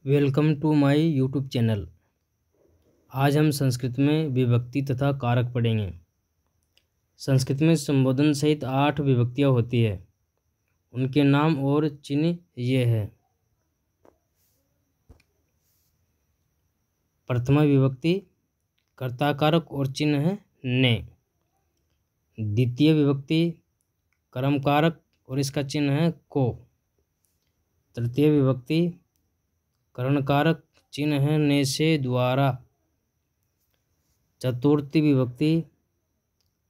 Welcome to my YouTube channel. आज हम संस्कृत में विभक्ति तथा कारक पढ़ेंगे। संस्कृत में संबोधन सहित 8 विभक्तियाँ होती है। उनके नाम और चिन्ह ये है। प्रथमा विभक्ति कर्ता कारक और चिन्ह है ने। द्वितीय विभक्ति कर्म कारक और इसका चिन्ह है को। तृतीय विभक्ति करण कारक, चिन्ह है ने से द्वारा। चतुर्थी विभक्ति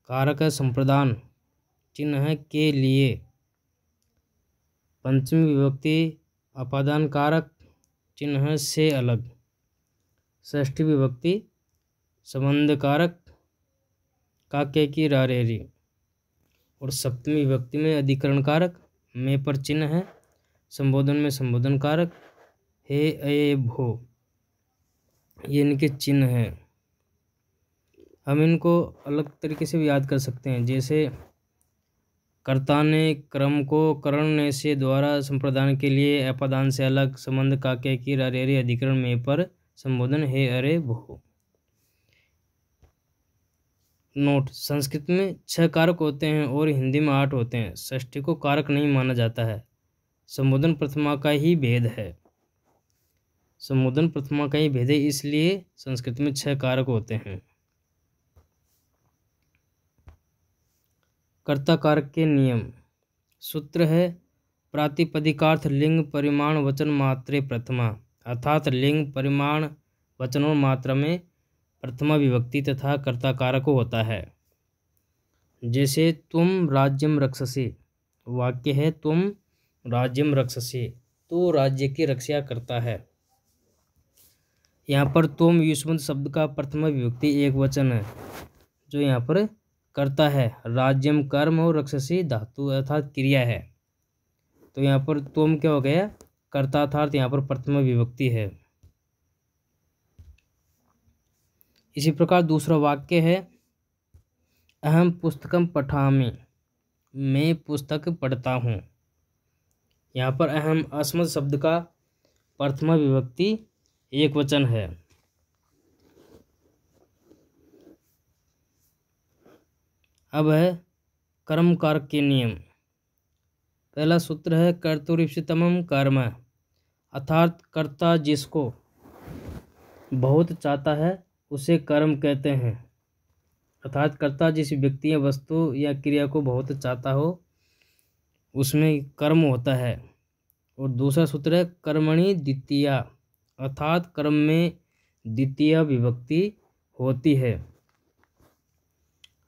कारक है संप्रदान, चिन्ह है के लिए। पंचमी विभक्ति अपादान कारक, चिन्ह है से अलग। षष्ठी विभक्ति संबंध कारक का के की रारेरी। और सप्तमी विभक्ति में अधिकरण कारक में पर चिन्ह है। संबोधन में संबोधन कारक हे अये भो, ये इनके चिन्ह हैं। हम इनको अलग तरीके से भी याद कर सकते हैं, जैसे कर्ता ने क्रम को करण ने से द्वारा संप्रदान के लिए, अपादान से अलग, संबंध का के की रारेरी, अधिकरण में पर, संबोधन हे अरे भो। नोट: संस्कृत में 6 कारक होते हैं और हिंदी में 8 होते हैं। षष्ठी को कारक नहीं माना जाता है। संबोधन प्रथमा का ही भेद है। संबोधन प्रथमा का ही भेद है, इसलिए संस्कृत में 6 कारक होते हैं। कर्ता कारक के नियम। सूत्र है प्रातिपदिकार्थ लिंग परिमाण वचन मात्रे प्रथमा, अर्थात लिंग परिमाण वचन और मात्रा में प्रथमा विभक्ति तथा कर्ता कारक होता है। जैसे तुम राज्यम रक्षसि, वाक्य है तुम राज्यम रक्षसि, तो राज्य की रक्षा करता है। यहाँ पर तुम युष्मत शब्द का प्रथमा विभक्ति एक वचन है, जो यहाँ पर करता है। राज्यम कर्म और रक्षसी धातु अर्थात क्रिया है, तो यहाँ पर तुम क्या हो गया, कर्ता अर्थात यहाँ पर प्रथमा विभक्ति है। इसी प्रकार दूसरा वाक्य है अहम पुस्तकम पठामि, मैं पुस्तक पढ़ता हूँ। यहाँ पर अहम अस्मत् शब्द का प्रथमा विभक्ति एक वचन है। अब है कर्म कारक के नियम। पहला सूत्र है कर्तुरीप्सितमं कर्म, अर्थात कर्ता जिसको बहुत चाहता है उसे कर्म कहते हैं। अर्थात कर्ता जिस व्यक्ति या वस्तु या क्रिया को बहुत चाहता हो उसमें कर्म होता है। और दूसरा सूत्र है कर्मणि द्वितीया, अर्थात कर्म में द्वितीय विभक्ति होती है।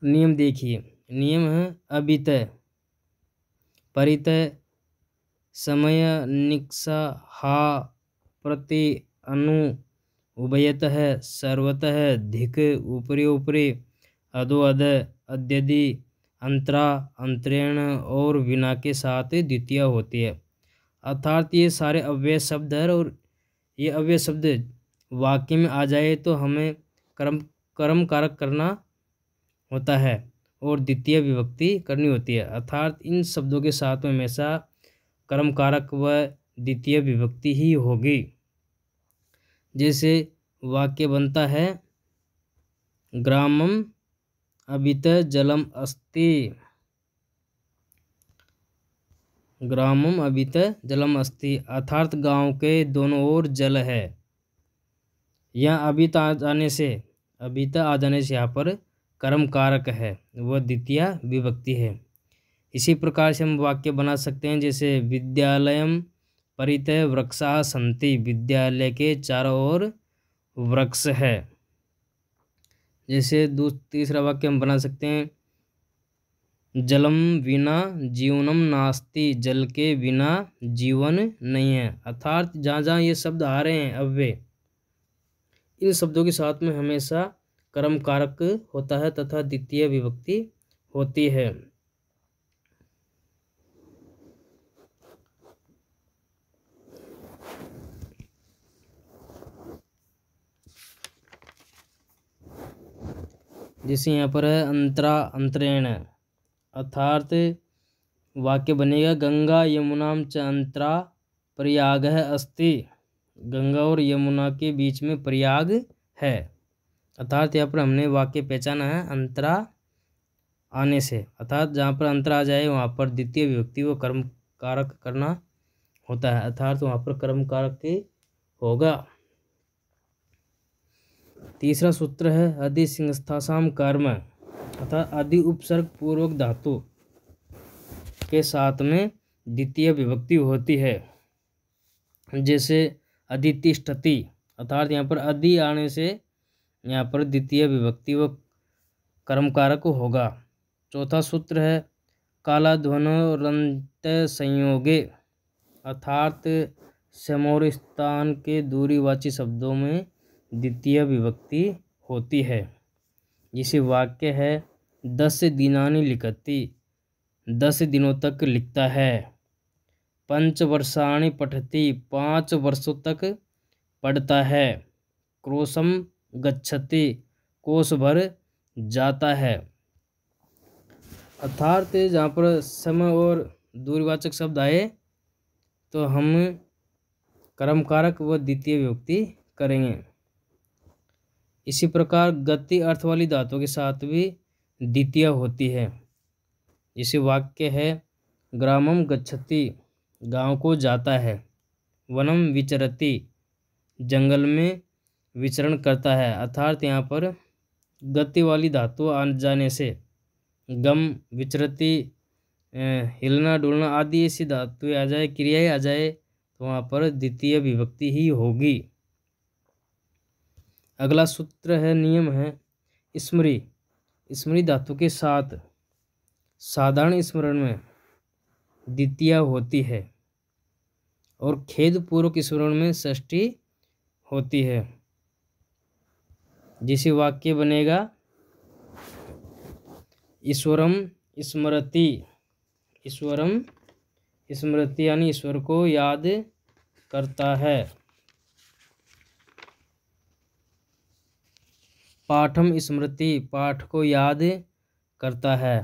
नियम देखिए। नियम है अभितय, परितय, समय, निक्सा, हा, प्रति, अनु, उभयतः, सर्वतः, धिक, ऊपरी ऊपरी, अधो अध, अद्यदि, अंतरा, अंतरेण और विना के साथ द्वितीय होती है। अर्थात ये सारे अव्यय शब्द है और ये अव्यय शब्द वाक्य में आ जाए तो हमें कर्म कारक करना होता है और द्वितीय विभक्ति करनी होती है। अर्थात इन शब्दों के साथ में हमेशा कर्म कारक व द्वितीय विभक्ति ही होगी। जैसे वाक्य बनता है ग्रामम अभित जलम अस्ति, ग्रामम अभित जलम अस्ति, अर्थात गांव के दोनों ओर जल है। यहाँ अभित आ जाने से यहाँ पर कर्म कारक है, वह द्वितीय विभक्ति है। इसी प्रकार से हम वाक्य बना सकते हैं, जैसे विद्यालयम परितः वृक्षाः सन्ति, विद्यालय के चारों ओर वृक्ष है। जैसे तीसरा वाक्य हम बना सकते हैं जलम विना जीवनम नास्ति, जल के बिना जीवन नहीं है। अर्थात जहाँ जहाँ ये शब्द आ रहे हैं अव्यय, इन शब्दों के साथ में हमेशा कर्म कारक होता है तथा द्वितीय विभक्ति होती है। जैसे यहाँ पर है अंतरा अंतरेण, अर्थात वाक्य बनेगा गंगा यमुनाम च अंतरा प्रयागः अस्ति, गंगा और यमुना के बीच में प्रयाग है। अर्थात यहाँ पर हमने वाक्य पहचाना है अंतरा आने से, अर्थात जहाँ पर अंतर आ जाए वहाँ पर द्वितीय विभक्ति व कर्म कारक करना होता है, अर्थात वहाँ पर कर्म कारक ही होगा। तीसरा सूत्र है अधि सिंहस्थासाम कर्म, अर्थात अधि उपसर्ग पूर्वक धातु के साथ में द्वितीय विभक्ति होती है। जैसे अधितिष्ठति, अर्थात यहाँ पर अधि आने से यहाँ पर द्वितीय विभक्ति व कर्म कारक होगा। चौथा सूत्र है कालाध्वनोरंत संयोगे, अर्थात समोर स्थान के दूरीवाची शब्दों में द्वितीय विभक्ति होती है। जिसे वाक्य है 10 दिनानि लिखति, 10 दिनों तक लिखता है। 5 वर्षाणि पठति, 5 वर्षों तक पढ़ता है। क्रोशम गच्छति, कोस भर जाता है। अर्थात जहाँ पर समय और दूरवाचक शब्द आए तो हम कर्म कारक व द्वितीय विभक्ति करेंगे। इसी प्रकार गति अर्थ वाली धातु के साथ भी द्वितीय होती है। इसी वाक्य है ग्रामम गच्छति, गांव को जाता है। वनम विचरति, जंगल में विचरण करता है। अर्थात यहाँ पर गति वाली धातु आ जाने से गम, विचरति, हिलना डुलना आदि ऐसी धातुएं आ जाए, क्रियाएं आ जाए तो वहाँ पर द्वितीय विभक्ति ही होगी। अगला सूत्र है नियम है स्मृति, स्मृति धातु के साथ साधारण स्मरण में द्वितीय होती है और खेद पूर्वक स्मरण में षष्ठी होती है। जिसे वाक्य बनेगा ईश्वरम स्मरति, ईश्वरम स्मृति यानी ईश्वर को याद करता है। पाठम स्मृति, पाठ को याद करता है।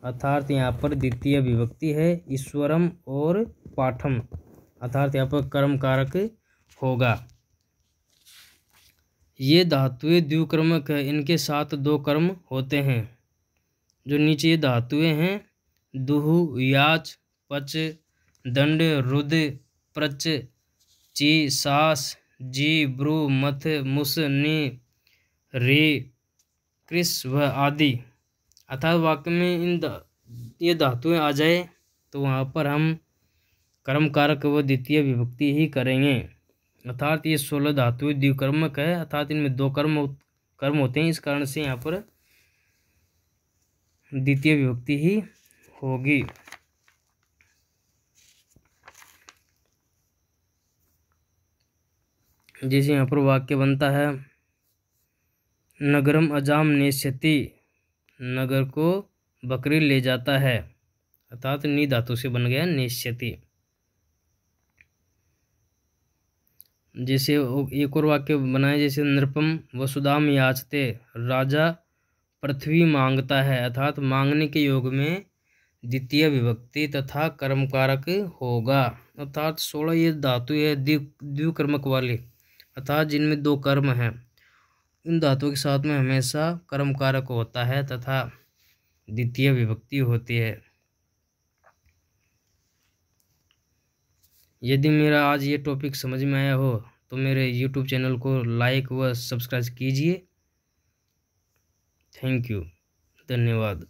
अर्थात यहाँ पर द्वितीय विभक्ति है ईश्वरम और पाठम, अर्थात यहाँ पर कर्म कारक होगा। ये धातुएं द्विकर्मक है, इनके साथ 2 कर्म होते हैं। जो नीचे ये धातुएं हैं दुहु, याच, पच, दंड, रुद, प्रच, ची, सास, जी, ब्रू, मथ, मुस, नि, रे, कृस व आदि। अर्थात वाक्य में ये धातुएं आ जाए तो वहाँ पर हम कर्म कारक व द्वितीय विभक्ति ही करेंगे। अर्थात ये 16 धातुएं द्विकर्मक है, अर्थात इनमें 2 कर्म होते हैं। इस कारण से यहाँ पर द्वितीय विभक्ति ही होगी। जैसे यहाँ पर वाक्य बनता है नगरम अजाम नेष्यति, नगर को बकरी ले जाता है। अर्थात नी धातु से बन गया नेष्यति। जैसे एक और वाक्य बनाए जैसे नृपम वसुधाम याचते, राजा पृथ्वी मांगता है। अर्थात मांगने के योग में द्वितीय विभक्ति तथा कर्म कारक होगा। अर्थात 16 ये धातु है द्विकर्मक वाले, अर्थात जिनमें 2 कर्म हैं। इन धातुओं के साथ में हमेशा कर्म कारक होता है तथा द्वितीय विभक्ति होती है। यदि मेरा आज ये टॉपिक समझ में आया हो तो मेरे YouTube चैनल को लाइक व सब्सक्राइब कीजिए। थैंक यू, धन्यवाद।